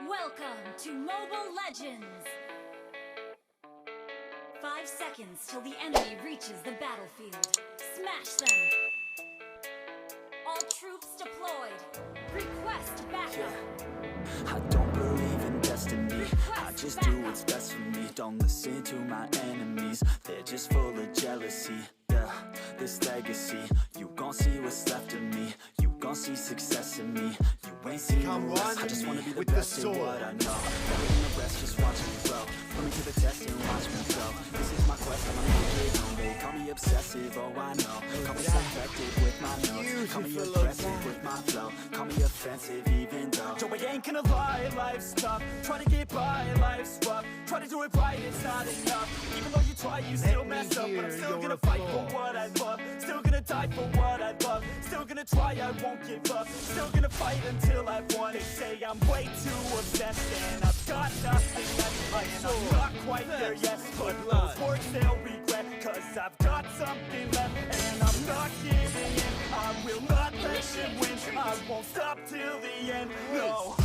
Welcome to Mobile Legends! 5 seconds till the enemy reaches the battlefield. Smash them! All troops deployed. Request backup. I don't believe in destiny. I just do what's best for me. Don't listen to my enemies. They're just full of jealousy. Yeah, this legacy. You gon' see what's left of me. You gon' see success in me. You ain't seen the rest. I just wanna be the best at what I know. Better than the rest, just watch me grow. Put me to the test and watch me go. This is my quest, I'm gonna make it home. They call me obsessive, oh I know. Call me subjective with my notes. Call me aggressive with my flow. Call me offensive even though Joe, I ain't gonna lie, life's tough. Try to get by, life's rough. Try to do it right, it's not enough. Even though you try, you still mess up. But I'm still gonna fight for what I love. Still gonna die for what I love. Still gonna try, I won't give up. Still gonna fight until I won. They say I'm way too obsessed and I've got nothing left. And I'm not quite there yet, but those words they'll regret. Cause I've got something left and I'm not giving in. I will not let them win. I won't stop till the end, no.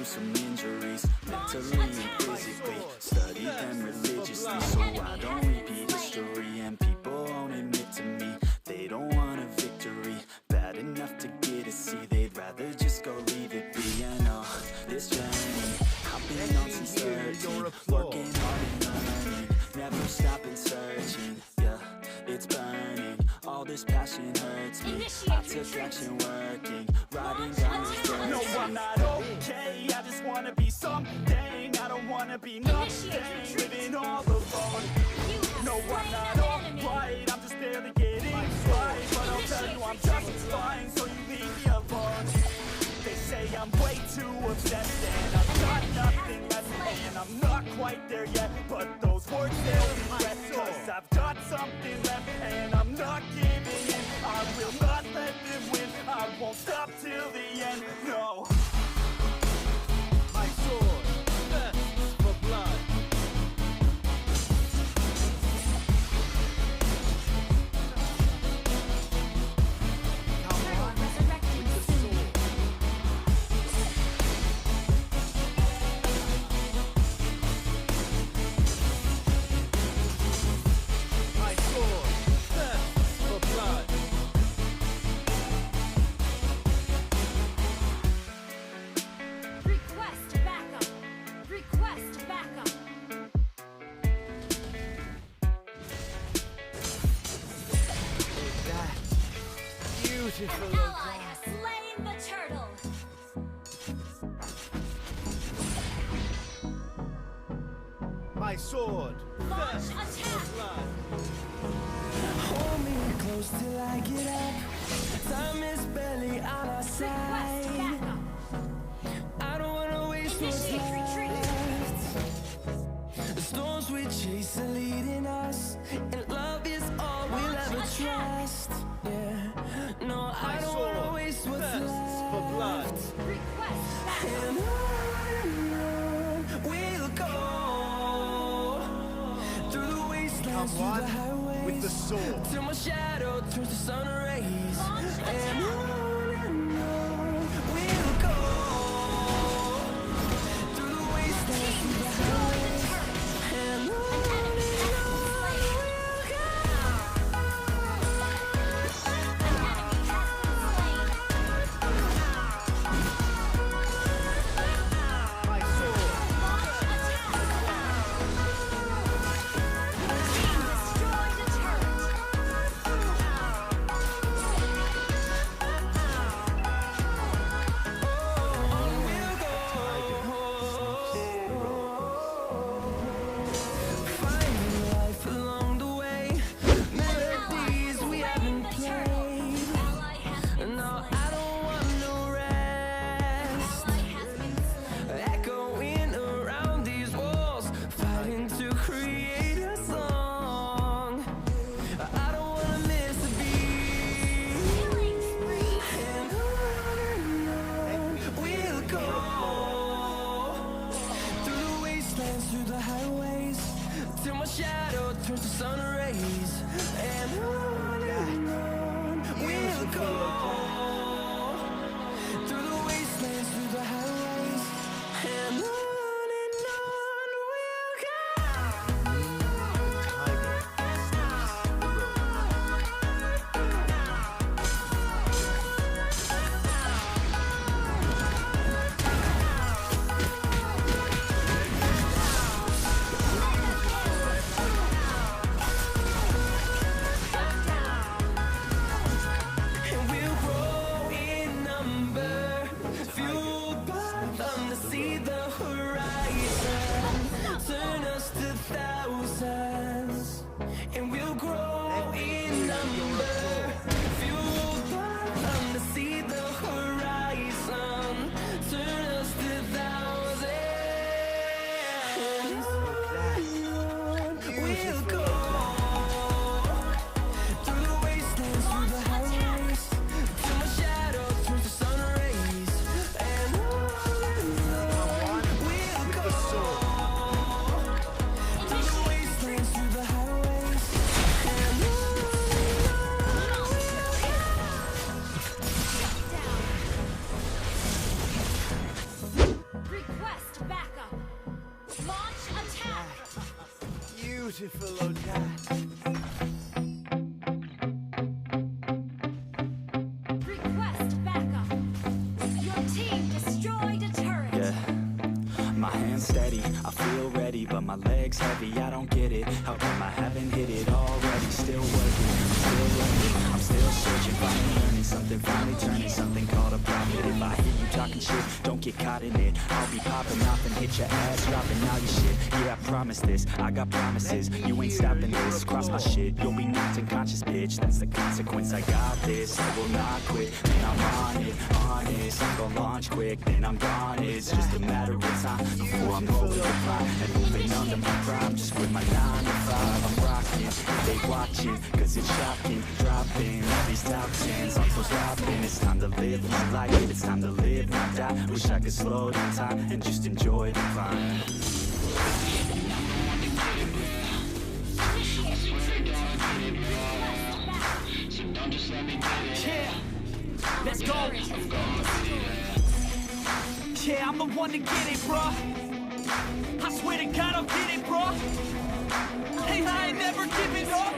Some injuries, mentally and physically. Study them religiously, so I don't repeat history. And people won't admit to me they don't want a victory. Bad enough to get a C, they'd rather just go leave it be. I know this journey I've been on since 13, working hard and learning, never stopping searching. Yeah, it's burning. All this passion hurts me. I took action working, riding down this dirt. No, I'm not okay. I just wanna be something. I don't wanna be nothing, living all alone. No, I'm not alright. I'm just barely getting right. But I'll tell you I'm just fine, so you leave me alone. They say I'm way too obsessed and I've got nothing left. And I'm not quite there yet, but those words they'll regret. Cause I've got something left and I'm not giving in. I will not let them win. I won't stop till the end, no. My sword, thirsts for blood. An ally has slain the turtle! My sword! Launch attack! Hold me close till I get up. Time is barely on our side. I don't wanna waste what's left. The storms we chase are leading us, and love is all we'll ever trust. Yeah. No, I don't wanna waste what's left for blood. And on we'll go through the wastelands, through the highways, with the sword, till my shadow turns to sun rays. And on we'll go through the wastelands, through the highways. And on. fellow guys. Request backup. Your team destroyed a turret. Yeah, my hands steady, I feel ready, but my legs heavy, I don't get it. How come I haven't hit it already? Still working, still learning, I'm still searching, finally learning something, finally turning something called a profit. If I hear you talking shit, don't get caught in it. I'll be popping off and hit your ass, dropping all your shit. Yeah, I promise this, I got promises, you ain't stopping this. Cross my shit, you'll be knocked unconscious, bitch. That's the consequence, I got this, I will not quit. Man, I'm on it, honest, I'm gonna launch quick, then I'm gone. It's just a matter of time before I'm over the line and moving under my prime. Just with my 9 to 5, I'm rocking, they watching, cause it's shocking. Dropping all these top 10s, I'm so stopping. It's time to live my life, it's time to live, not die. Wish I could slow down time and just enjoy the climb. Yeah, let's go. Yeah, I'm the one to get it, bruh. I swear to God I'll get it, bruh. Hey, I ain't never giving up.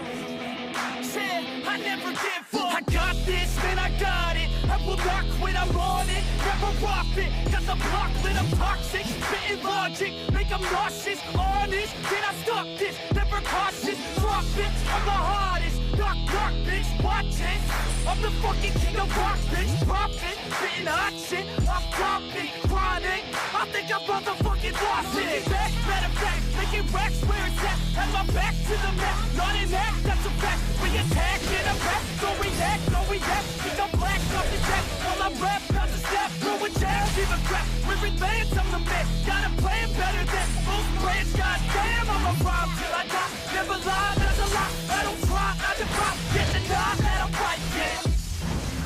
Yeah, I never give up. I got this, man, I got it. I will not quit, I'm on it. Never off it. Got the block lit, I'm toxic. Spitting logic, make them nauseous. Honest, can I stop this? Never cautious, drop it. I'm the hardest. Knock, knock, bitch, watch it. I'm the fucking king of rock, bitch. Pop it, spitting hot shit. I'm topic, chronic. I think I'm motherfucking lost it. Back, matter of fact, making racks where it's at. Have my back to the map, not an act, that's a fact. We attack in a back, don't react, no react. Think I'm black, off the jack. While I rap, not the step, throw a jab, give a crap. We're advanced, I'm the man. Got a plan better than most brands. Goddamn, I'm a rhyme till I die. Never lie, that's a lie. I don't try, I defy. Get the nod, that I'm right, yeah.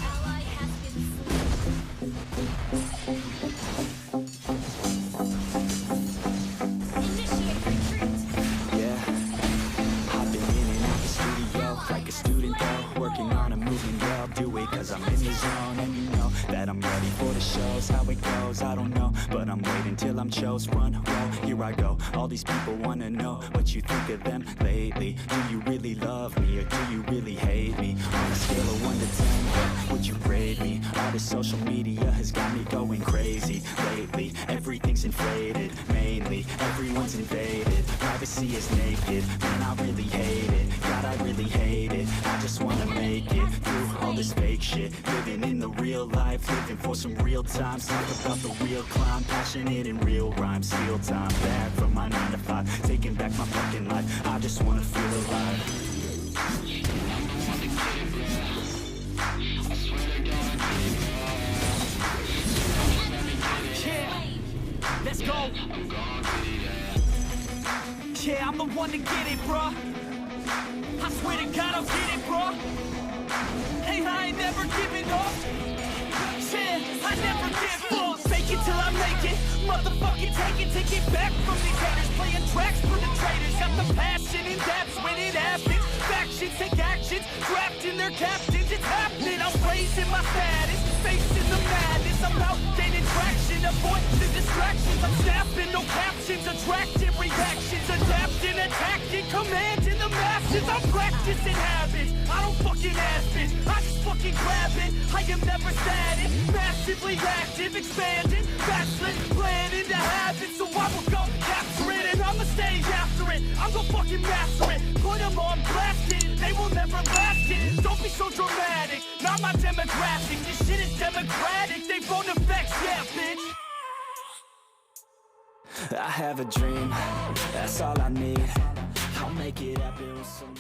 Ally has been slain. Initiate retreat. Yeah, I've been in and out the studio like a student though, working on a movement. Yeah, I'll do it cause I'm in the zone, and you know that I'm ready for the shows. How it goes, I don't know, but I'm waiting till I'm chose. Run, roll, here I go. All these people wanna know what you think of them lately. Do you really love me or do you really hate me? On a scale of 1 to 10, what would you rate me? All this social media has got me going crazy lately. Everything's inflated, mainly everyone's invaded. Privacy is naked, man, I really hate it. God, I really hate it. I just wanna make it through all this fake shit. Living in the real life, living for some real times. Talk about the real climb, passionate in real rhymes. Steal time back from my 9 to 5, taking back my fucking life. I just wanna feel alive. Let's go. Yeah, I'm the one to get it, bruh. I swear to God I'll get it, bruh. Hey, I ain't never giving up. Yeah, I never give up. Fake it till I make it. Motherfucking take it back from these haters. Playing tracks for the traitors. Got the passion in depths when it happens. Factions take actions, drafting their captains. It's happening. I'm raising my status, facing the madness. I'm out gaining traction, avoid the distractions. I'm snapping, no captions, attracting reactions, adapting, attacking, commanding the masses. I'm practicing habits. I don't fucking ask bitch, I just fucking grab it. I am never static, massively active, expanding, backslid, planning to have it. So I will go capture it and I'ma stay after it. I'm gonna fucking master it, put them on blasting. They will never last it. Don't be so dramatic, not my demographic. This shit is democratic, they vote effects, yeah bitch. I have a dream, that's all I need. I'll make it happen with some